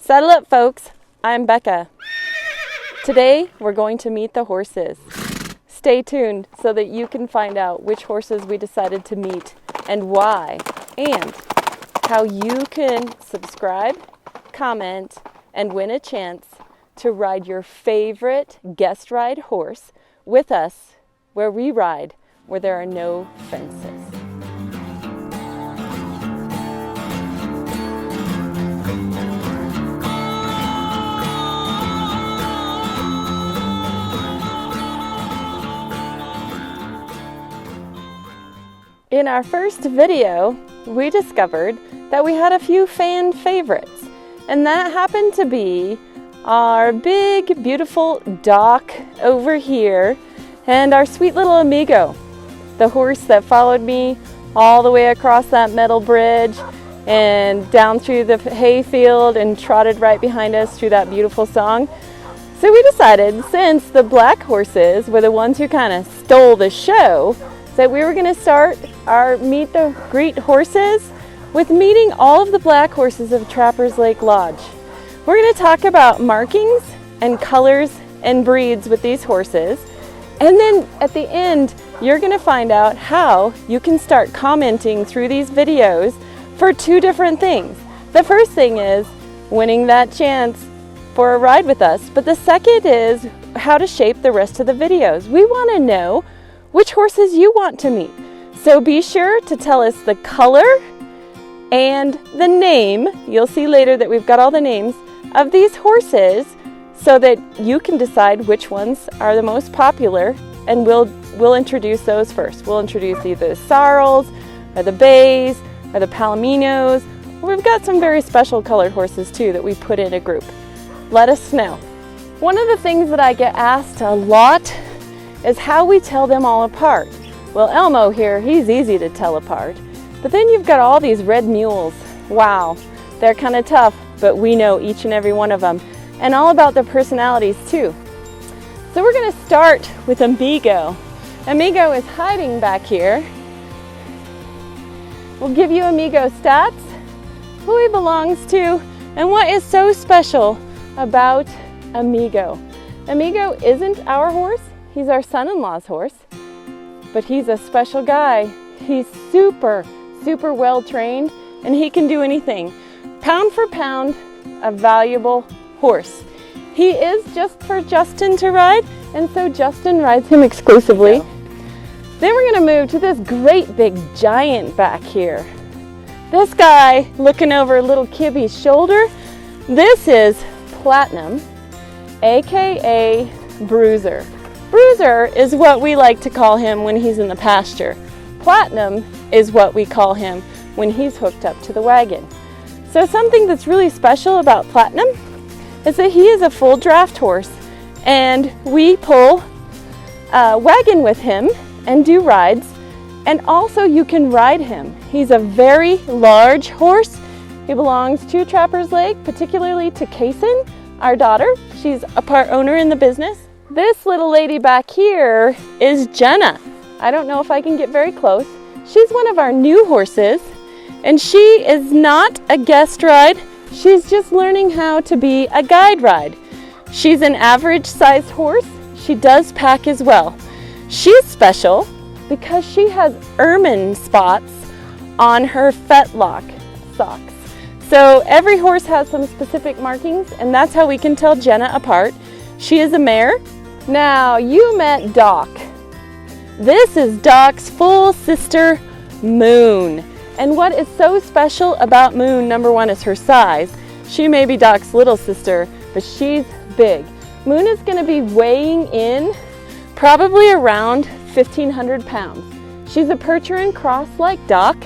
Saddle up, folks. I'm Becca. Today, we're going to meet the horses. Stay tuned so that you can find out which horses we decided to meet and why, and how you can subscribe, comment, and win a chance to ride your favorite guest ride horse with us where we ride, where there are no fences. In our first video, we discovered that we had a few fan favorites, and that happened to be our big, beautiful Doc over here and our sweet little Amigo, the horse that followed me all the way across that metal bridge and down through the hayfield and trotted right behind us through that beautiful song. So we decided, since the black horses were the ones who kind of stole the show, that we were going to start our Meet the Greet horses with meeting all of the black horses of Trappers Lake Lodge. We're going to talk about markings and colors and breeds with these horses. And then at the end, you're going to find out how you can start commenting through these videos for two different things. The first thing is winning that chance for a ride with us. But the second is how to shape the rest of the videos. We want to know which horses you want to meet. So be sure to tell us the color and the name. You'll see later that we've got all the names of these horses so that you can decide which ones are the most popular, and we'll introduce those first. We'll introduce either the Sarles or the Bays or the Palominos. We've got some very special colored horses too that we put in a group. Let us know. One of the things that I get asked a lot is how we tell them all apart. Well, Elmo here, he's easy to tell apart. But then you've got all these red mules. Wow, they're kind of tough, but we know each and every one of them, and all about their personalities too. So we're going to start with Amigo. Amigo is hiding back here. We'll give you Amigo stats, who he belongs to, and what is so special about Amigo. Amigo isn't our horse. He's our son-in-law's horse, but he's a special guy. He's super, super well trained, and he can do anything. Pound for pound, a valuable horse. He is just for Justin to ride, and so Justin rides him exclusively. Then we're gonna move to this great big giant back here. This guy looking over little Kibby's shoulder, this is Platinum, AKA Bruiser. Bruiser is what we like to call him when he's in the pasture. Platinum is what we call him when he's hooked up to the wagon. So something that's really special about Platinum is that he is a full draft horse, and we pull a wagon with him and do rides, and also you can ride him. He's a very large horse. He belongs to Trappers Lake, particularly to Kaysen, our daughter. She's a part owner in the business. This little lady back here is Jenna. I don't know if I can get very close. She's one of our new horses, and she is not a guest ride. She's just learning how to be a guide ride. She's an average sized horse. She does pack as well. She's special because she has ermine spots on her fetlock socks. So every horse has some specific markings, and that's how we can tell Jenna apart. She is a mare. Now, you met Doc. This is Doc's full sister, Moon. And what is so special about Moon, number one, is her size. She may be Doc's little sister, but she's big. Moon is going to be weighing in probably around 1,500 pounds. She's a percher and cross like Doc.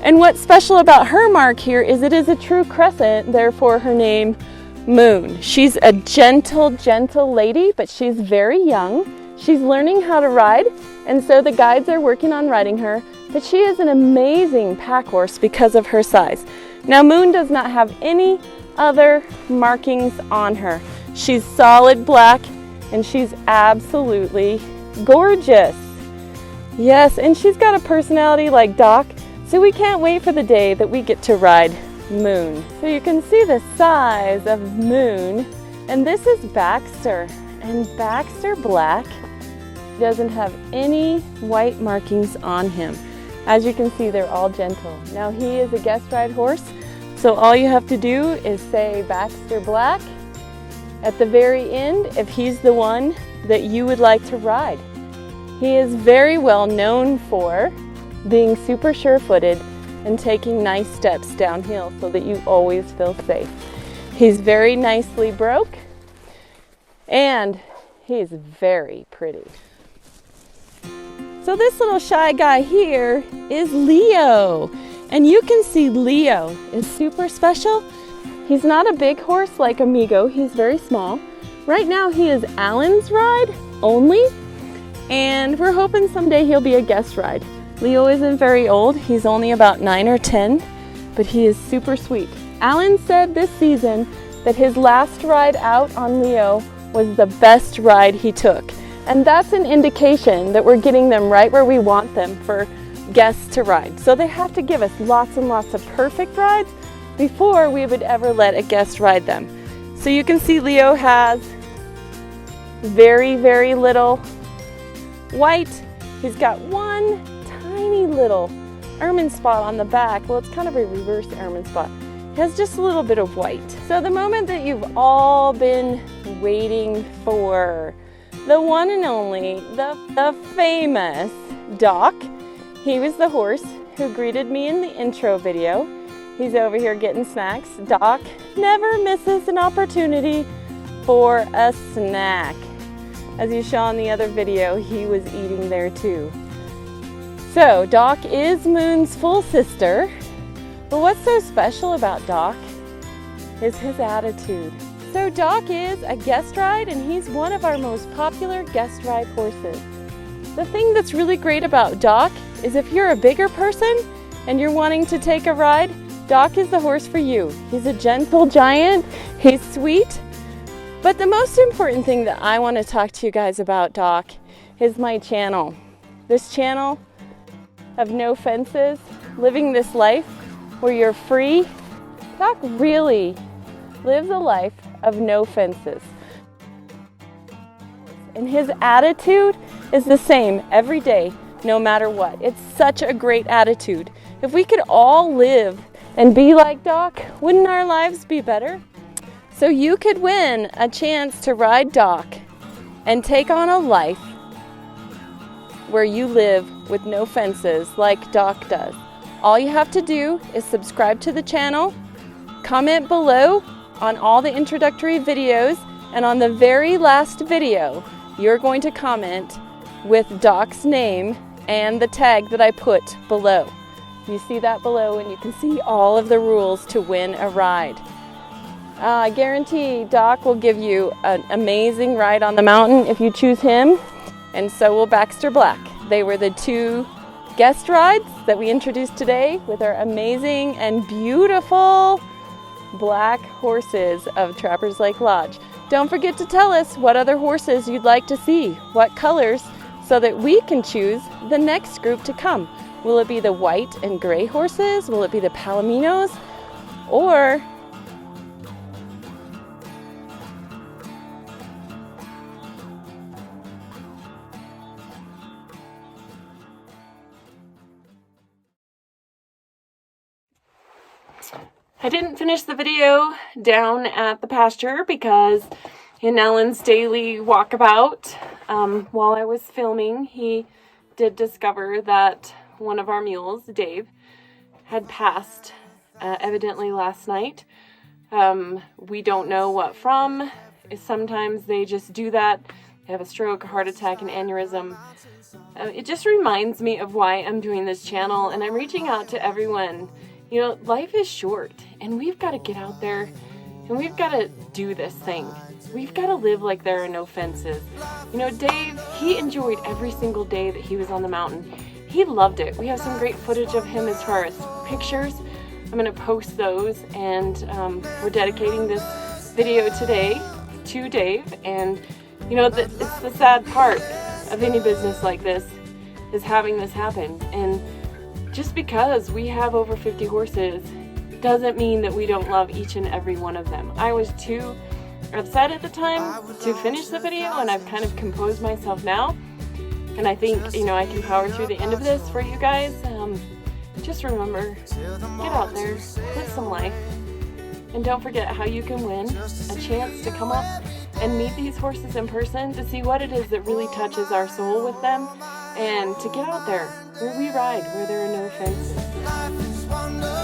And what's special about her mark here is it is a true crescent, therefore her name, Moon. She's a gentle, gentle lady, but she's very young. She's learning how to ride, and so the guides are working on riding her, but she is an amazing pack horse because of her size. Now, Moon does not have any other markings on her. She's solid black, and she's absolutely gorgeous. Yes, and she's got a personality like Doc, so we can't wait for the day that we get to ride Moon. So you can see the size of Moon, and this is Baxter, and Baxter Black doesn't have any white markings on him. As you can see, they're all gentle. Now he is a guest ride horse, so all you have to do is say Baxter Black at the very end if he's the one that you would like to ride. He is very well known for being super sure-footed and taking nice steps downhill so that you always feel safe. He's very nicely broke, and he's very pretty. So this little shy guy here is Leo, and you can see Leo is super special. He's not a big horse like Amigo, he's very small. Right now he is Alan's ride only, and we're hoping someday he'll be a guest ride. Leo isn't very old, he's only about 9 or 10, but he is super sweet. Alan said this season that his last ride out on Leo was the best ride he took. And that's an indication that we're getting them right where we want them for guests to ride. So they have to give us lots and lots of perfect rides before we would ever let a guest ride them. So you can see Leo has very, very little white. He's got one tiny little ermine spot on the back. Well, it's kind of a reverse ermine spot. He has just a little bit of white. So the moment that you've all been waiting for, the one and only, the famous Doc. He was the horse who greeted me in the intro video. He's over here getting snacks. Doc never misses an opportunity for a snack. As you saw in the other video, he was eating there too. So Doc is Moon's full sister, but what's so special about Doc is his attitude. So Doc is a guest ride, and he's one of our most popular guest ride horses. The thing that's really great about Doc is if you're a bigger person and you're wanting to take a ride, Doc is the horse for you. He's a gentle giant, he's sweet. But the most important thing that I want to talk to you guys about Doc is my channel. This channel of no fences, living this life where you're free. Doc really lives a life of no fences. And his attitude is the same every day, no matter what. It's such a great attitude. If we could all live and be like Doc, wouldn't our lives be better? So you could win a chance to ride Doc and take on a life where you live with no fences like Doc does. All you have to do is subscribe to the channel, comment below on all the introductory videos, and on the very last video, you're going to comment with Doc's name and the tag that I put below. You see that below, and you can see all of the rules to win a ride. I guarantee Doc will give you an amazing ride on the mountain if you choose him, and so will Baxter Black. They were the two guest rides that we introduced today with our amazing and beautiful black horses of Trappers Lake Lodge. Don't forget to tell us what other horses you'd like to see, what colors, so that we can choose the next group to come. Will it be the white and gray horses? Will it be the palominos? Or I didn't finish the video down at the pasture because in Ellen's daily walkabout, while I was filming, he did discover that one of our mules, Dave, had passed evidently last night. We don't know what from. Sometimes they just do that. They have a stroke, a heart attack, an aneurysm. It just reminds me of why I'm doing this channel, and I'm reaching out to everyone. You know, life is short, and we've got to get out there, and we've got to do this thing. We've got to live like there are no fences. You know, Dave, he enjoyed every single day that he was on the mountain. He loved it. We have some great footage of him as far as pictures. I'm going to post those, and we're dedicating this video today to Dave. And, you know, it's the sad part of any business like this is having this happen. And just because we have over 50 horses doesn't mean that we don't love each and every one of them. I was too upset at the time to finish the video, and I've kind of composed myself now. And I think, I can power through the end of this for you guys. Just remember, get out there, live some life, and don't forget how you can win a chance to come up and meet these horses in person, to see what it is that really touches our soul with them, and to get out there where we ride, where there are no fences.